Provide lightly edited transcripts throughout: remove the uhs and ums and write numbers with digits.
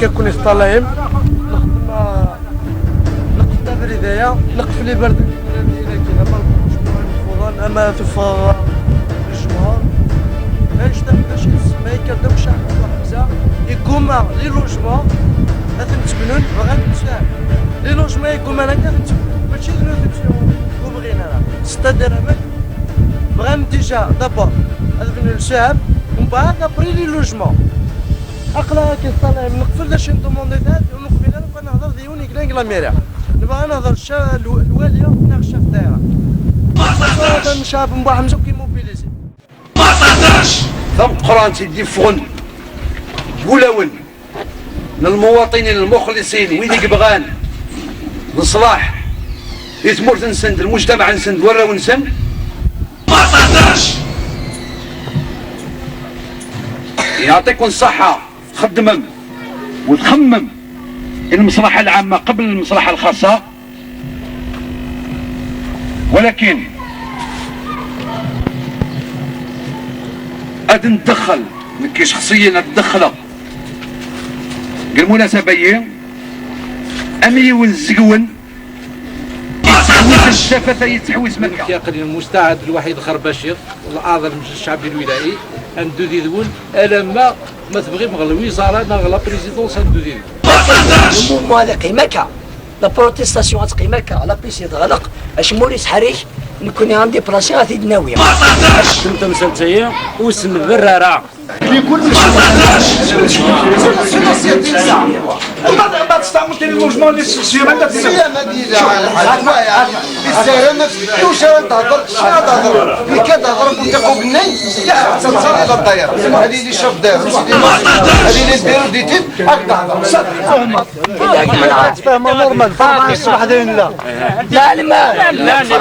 كيكون يطلعهم نقف بالهدايا نقف لي برد الا كاين ما اما في الجمهور باش باش ما يكذبش الشعب حمزه يكون لي لوجمون هذا تبنون بغا نتفاهم لي لوجمون يكون انا كنت ماشي بغينا ستة درهم بغا ديجا دابور هذا الشعب ومن بعد ابري لي لوجمون عقلها كيطلع نقفل داش ندوموندي ذات ونقبل انا كنهضر ديوني كلا ميريا نبغى نهضر الواليه ناقشه في الدائره هذا الشعب من بعد حمزه كيموبيليزي ما تهدرش ثم قران تيدي فغن ولاون للمواطنين المخلصين وين يبغان نصلاح يتمر تنسند المجتمع نسند ورا ونسند ما تهدرش يعطيكم الصحة تخدمم وتخمم المصلحة العامة قبل المصلحة الخاصة ولكن أد ندخل كي شخصيا اتدخل بالمناسبة هي أمي والزقون يتحوز الشفة يتحوز مكة يقري المستعد الوحيد خربشير والأعظم الشعبي الولائي ندو ديدون ألما ما تبغي مغلا الوزارة نغلا بريزيدونس ندو ديدون المومون هذا قيمك لا بروتيستاسيون تقيمك على بيسي تغلق اش موريس حريش نكون عندي بلاصه غادي ناويه كنت مسنتيه واسم البراره يكون ما تستعمل تاني اللوجمون اللي الصيام ما كتهضر كنت قبني يا تصرف الطياره هذه اللي شاف دار هذه اللي داروا ديتي هكذا فاهمه نورمال فاهمه الصباح داين لا لا لا لا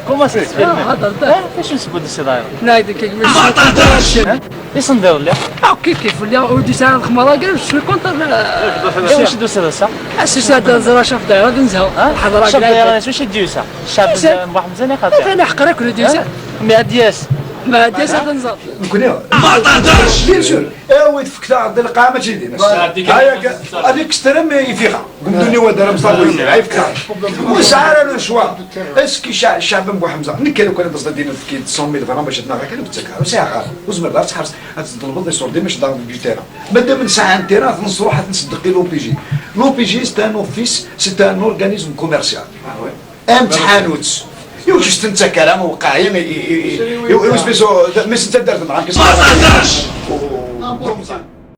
كوما تتفيلم فاش نسبوا دي الصداير نايد كيما ايش نديروا ليه كيف اللي ودي ساعه الخماره قال شوي كونتر واش دوسه دسا السيسه دازرا شاف دايره نزهو الحضره شاف دايره واش ديوسا الشعب واحد مزيان يقاطع انا حقرا كل ديوسا مي دياس ما دياس تنزل ما تهدرش بيان سور ويت فكتا عند القامه تجي هايا هذيك استلم يفيقها قمدوني ودار مصابين هاي فكتا وسعر له شوا اسكي الشعب بو حمزه نكلو كان بس دينا في 100 فرنك باش تناغ كان بتسكر وساعه وزمر دار تحرس هتطلب لي صور ديما مش دار بيتيرا مادام من ساعه انتيرا نصروح تصدقي لو بي جي لو بي جي سي ان اوفيس سي ان اورغانيزم كوميرسيال امتحانوت يوش انت كلام وقايم يوش بيسو مش انت درت معاك